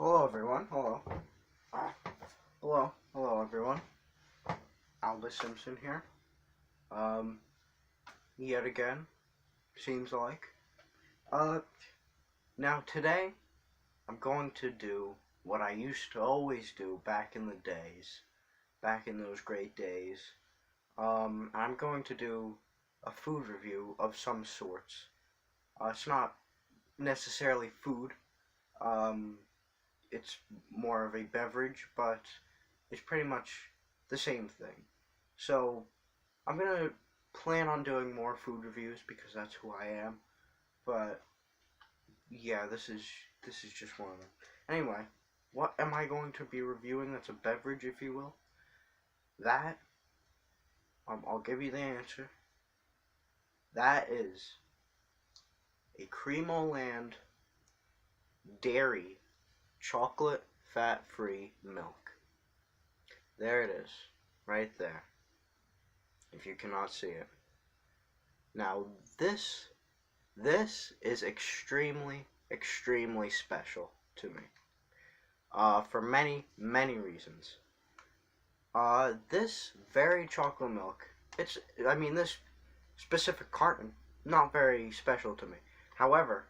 Hello, everyone. Hello. Hello, everyone. Albus Simpson here. Yet again, seems like. Now today, I'm going to do what I used to always do back in the days, back in those great days. I'm going to do a food review of some sorts. It's not necessarily food. It's more of a beverage, but it's pretty much the same thing. So I'm gonna plan on doing more food reviews because that's who I am. But yeah, this is just one of them. Anyway, what am I going to be reviewing? That's a beverage, if you will. That I'll give you the answer. That is a Cremoland dairy chocolate fat-free milk. There it is, right there, if you cannot see it. Now this is extremely special to me, for many reasons. This very chocolate milk, this specific carton, not very special to me. However,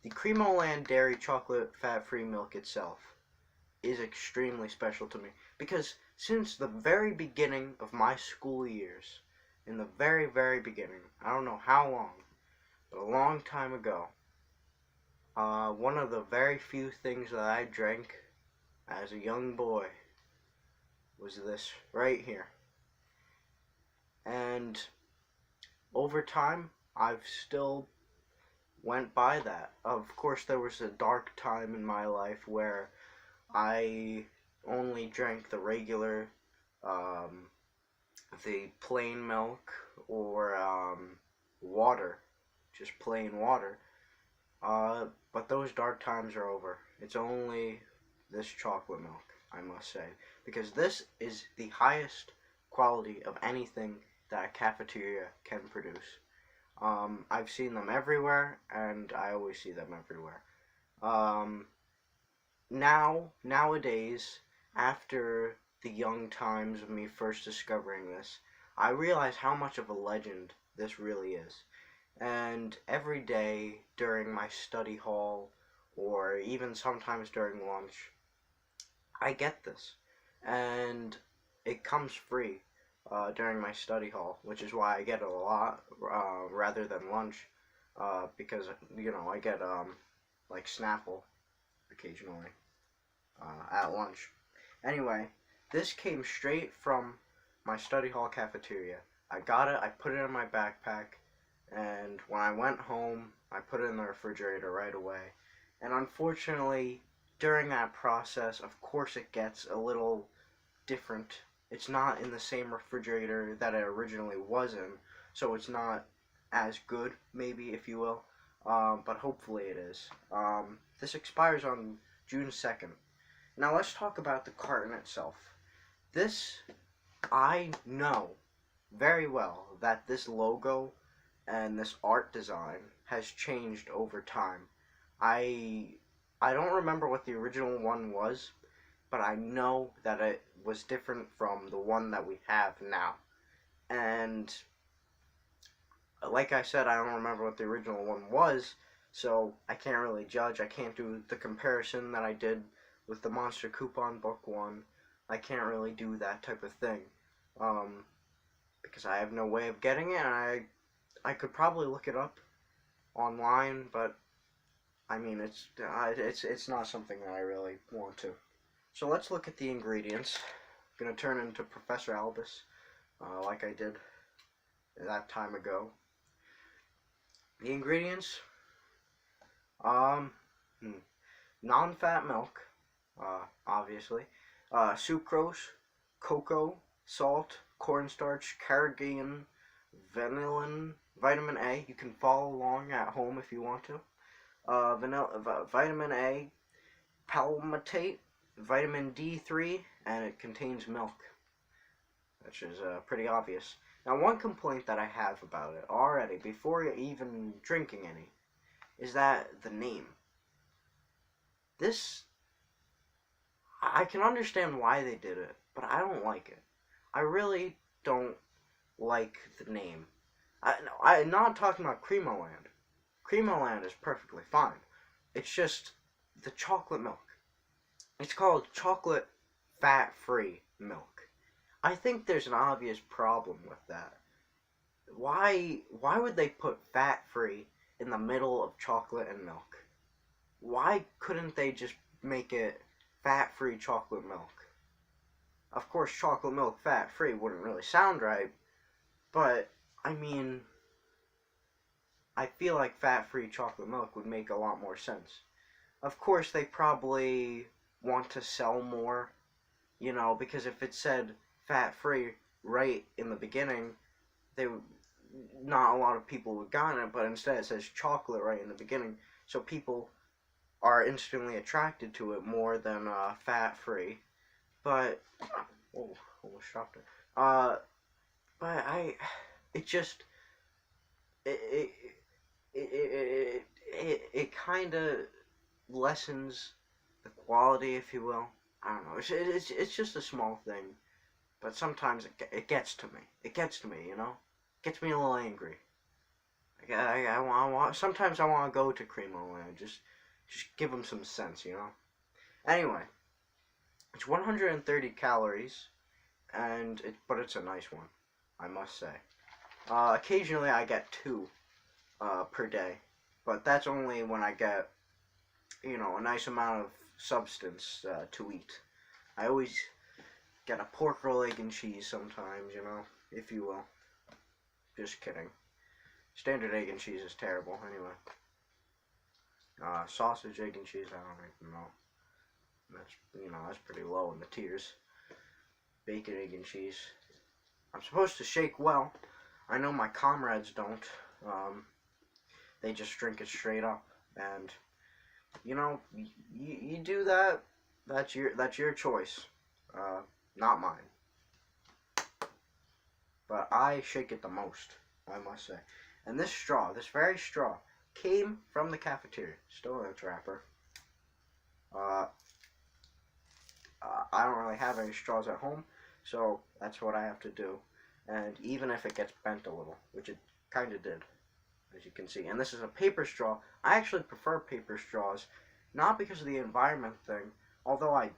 the Cremoland dairy chocolate fat-free milk itself is extremely special to me because since the very beginning of my school years, in the very beginning, I don't know how long, but a long time ago, one of the very few things that I drank as a young boy was this right here. And over time, I've still went by that. Of course, there was a dark time in my life where I only drank the regular, the plain milk or water, just plain water. But those dark times are over. It's only this chocolate milk, I must say, because this is the highest quality of anything that a cafeteria can produce. I've seen them everywhere, and I always see them everywhere. Nowadays, after the young times of me first discovering this, I realize how much of a legend this really is. And every day during my study hall, or even sometimes during lunch, I get this. And it comes free. During my study hall, which is why I get it a lot rather than lunch, because I get like Snapple occasionally at lunch. Anyway, this came straight from my study hall cafeteria. I got it, I put it in my backpack, and when I went home, I put it in the refrigerator right away. And unfortunately, during that process, of course it gets a little different. It's not in the same refrigerator that it originally was in, so it's not as good, maybe, if you will, but hopefully it is. This expires on June 2nd. Now let's talk about the carton itself. I know very well that this logo and this art design has changed over time. I don't remember what the original one was, but I know that it was different from the one that we have now. And like I said, I don't remember what the original one was, so I can't really judge. I can't do the comparison that I did with the Monster Coupon Book one. I can't really do that type of thing, because I have no way of getting it, and I could probably look it up online, but I mean, it's not something that I really want to. So let's look at the ingredients. I'm going to turn into Professor Albus, like I did that time ago. The ingredients, non-fat milk, obviously, sucrose, cocoa, salt, cornstarch, carrageenan, vanillin, vitamin A. You can follow along at home if you want to. Vitamin A, palmitate, vitamin D3, and it contains milk, which is pretty obvious. Now, one complaint that I have about it already, before even drinking any, is that the name. This, I can understand why they did it, but I don't like it. I really don't like the name. I'm not talking about Cremoland. Cremoland is perfectly fine. It's just the chocolate milk. It's called chocolate fat-free milk. I think there's an obvious problem with that. Why would they put fat-free in the middle of chocolate and milk? Why couldn't they just make it fat-free chocolate milk? Of course, chocolate milk fat-free wouldn't really sound right, but I mean, I feel like fat-free chocolate milk would make a lot more sense. Of course, they probably want to sell more, because if it said fat-free right in the beginning, they not a lot of people would have gotten it, but instead it says chocolate right in the beginning, so people are instantly attracted to it more than fat-free. But almost dropped it. But it just it it kind of lessens the quality, if you will. I don't know. It's just a small thing, but sometimes it gets to me. It gets to me, It gets me a little angry. I want. Sometimes I want to go to Cremo and just give them some sense, Anyway, it's 130 calories, but it's a nice one, I must say. Occasionally I get 2 per day, but that's only when I get a nice amount of substance to eat. I always get a pork roll, egg, and cheese sometimes, if you will. Just kidding. Standard egg and cheese is terrible, anyway. Sausage, egg, and cheese, I don't even know. That's pretty low in the tiers. Bacon, egg, and cheese. I'm supposed to shake well. I know my comrades don't. They just drink it straight up, and you do that. That's your choice, not mine. But I shake it the most, I must say. And this very straw, came from the cafeteria. Still in its wrapper. I don't really have any straws at home, so that's what I have to do. And even if it gets bent a little, which it kind of did, as you can see. And this is a paper straw. I actually prefer paper straws, not because of the environment thing, although I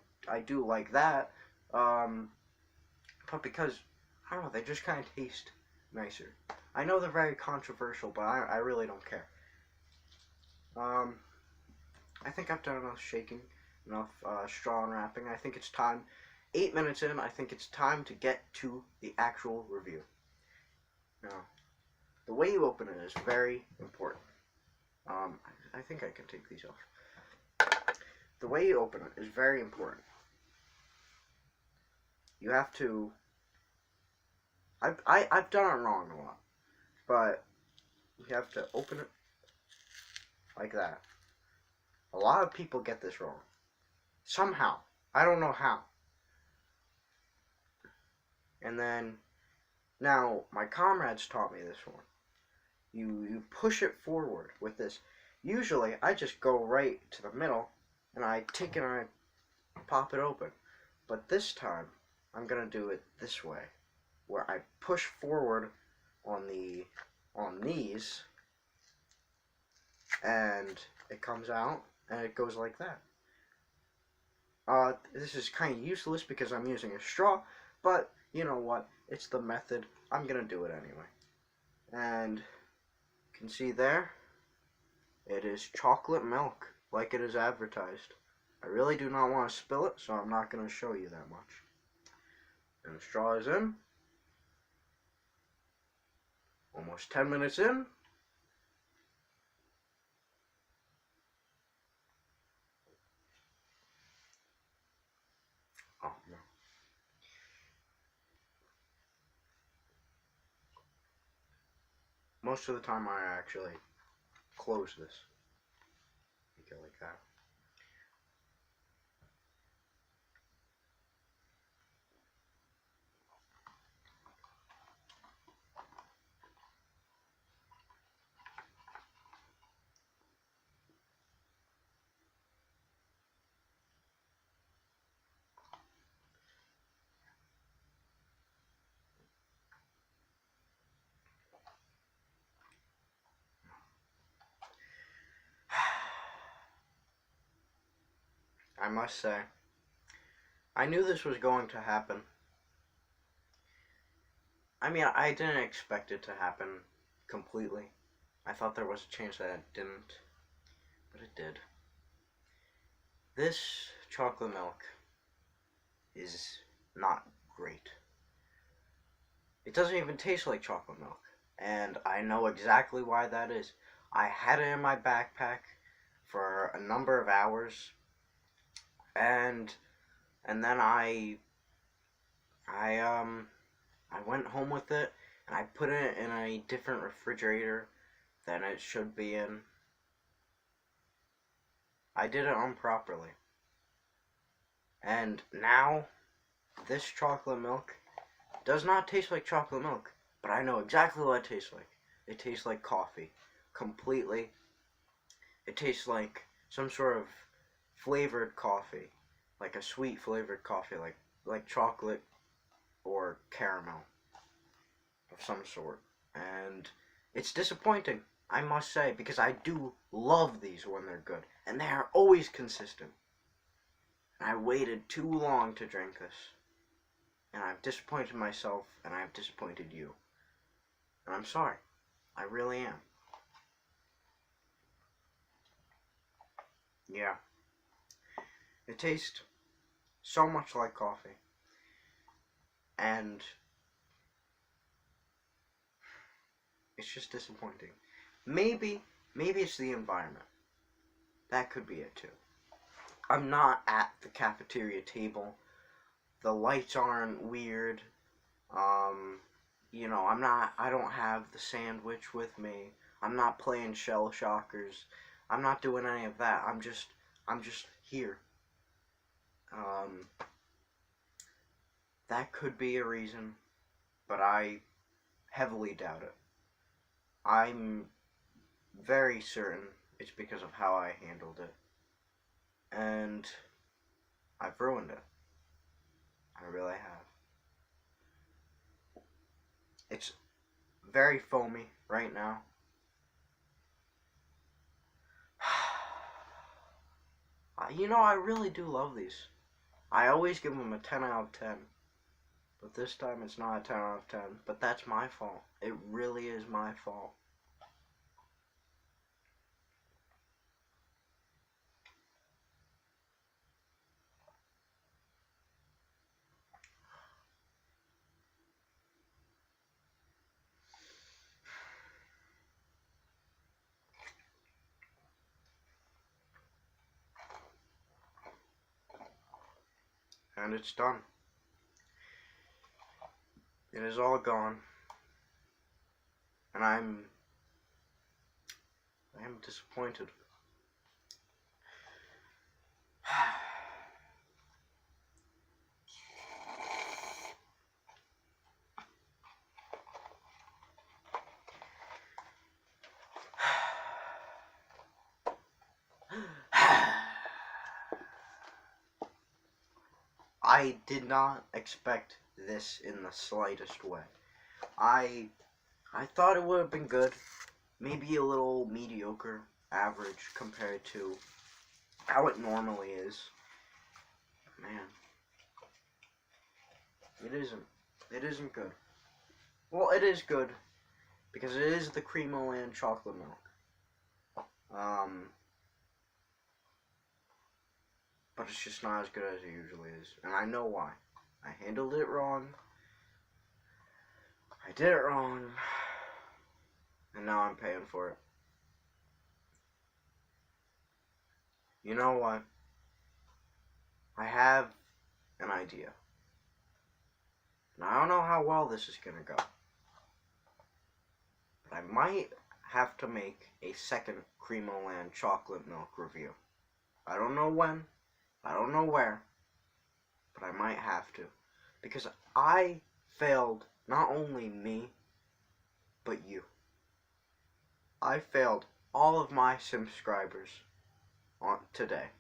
do like that, but because, I don't know, they just kind of taste nicer. I know they're very controversial, but I really don't care. I think I've done enough shaking, enough straw unwrapping. I think it's time. 8 minutes in, I think it's time to get to the actual review. Now, the way you open it is very important. I think I can take these off. The way you open it is very important. You have to. I've done it wrong a lot, but you have to open it like that. A lot of people get this wrong. Somehow. I don't know how. And then, now, my comrades taught me this one. You push it forward with this. Usually, I just go right to the middle, and I take it and I pop it open. But this time, I'm going to do it this way, where I push forward on these, and it comes out, and it goes like that. This is kind of useless because I'm using a straw, but you know what? It's the method. I'm going to do it anyway. And you can see there, it is chocolate milk, like it is advertised. I really do not want to spill it, so I'm not going to show you that much. And the straw is in. Almost 10 minutes in. Oh, no. Most of the time I actually close this. Make it like that. I must say, I knew this was going to happen. I mean, I didn't expect it to happen completely. I thought there was a chance that it didn't, but it did. This chocolate milk is not great. It doesn't even taste like chocolate milk, and I know exactly why that is. I had it in my backpack for a number of hours, and then I I went home with it, and I put it in a different refrigerator than it should be in. I did it improperly. And now, this chocolate milk does not taste like chocolate milk, but I know exactly what it tastes like. It tastes like coffee. Completely. It tastes like some sort of flavored coffee. Like a sweet flavored coffee, like chocolate or caramel of some sort. And it's disappointing, I must say, because I do love these when they're good. And they are always consistent. And I waited too long to drink this. And I've disappointed myself, and I've disappointed you. And I'm sorry. I really am. Yeah. It tastes so much like coffee. And it's just disappointing. Maybe it's the environment. That could be it too. I'm not at the cafeteria table. The lights aren't weird. I don't have the sandwich with me. I'm not playing shell shockers. I'm not doing any of that. I'm just here. That could be a reason, but I heavily doubt it. I'm very certain it's because of how I handled it. And I've ruined it. I really have. It's very foamy right now. I really do love these. I always give them a 10 out of 10. But this time it's not a 10 out of 10. But that's my fault. It really is my fault. And it's done. It is all gone. And I am disappointed. I did not expect this in the slightest way. I thought it would have been good, maybe a little mediocre, average compared to how it normally is. Man, it isn't. It isn't good. Well, it is good because it is the Cream-O Land chocolate milk. But it's just not as good as it usually is, and I know why. I handled it wrong. I did it wrong, and now I'm paying for it. You know what? I have an idea. And I don't know how well this is gonna go. But I might have to make a second Cream-O Land chocolate milk review. I don't know when, I don't know where, but I might have to. Because I failed not only me, but you. I failed all of my subscribers on today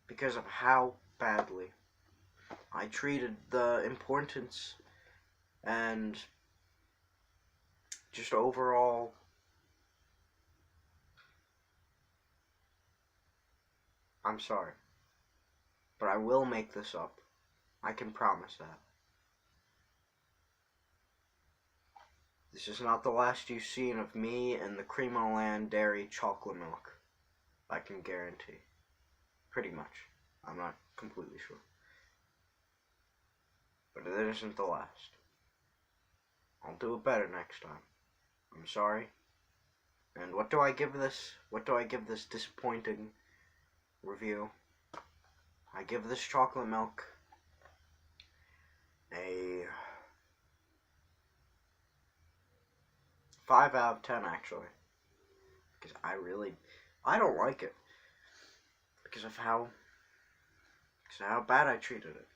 because of how badly I treated the importance and just overall I'm sorry. But I will make this up. I can promise that. This is not the last you've seen of me and the Cream-O-Land Dairy Chocolate Milk. I can guarantee. Pretty much. I'm not completely sure. But it isn't the last. I'll do it better next time. I'm sorry. And what do I give this? What do I give this disappointing review? I give this chocolate milk a 5 out of 10, actually. Because I don't like it. Because of how bad I treated it.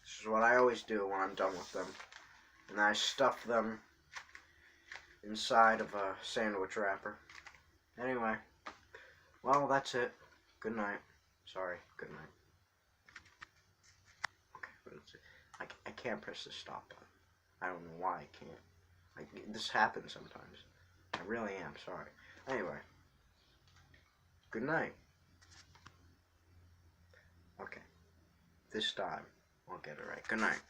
This is what I always do when I'm done with them. And I stuff them inside of a sandwich wrapper. Anyway, well, that's it. Good night. Sorry, good night. Okay, but I can't press the stop button. I don't know why I can't. This happens sometimes. I really am sorry. Anyway, good night. Okay, this time I'll get it right. Good night.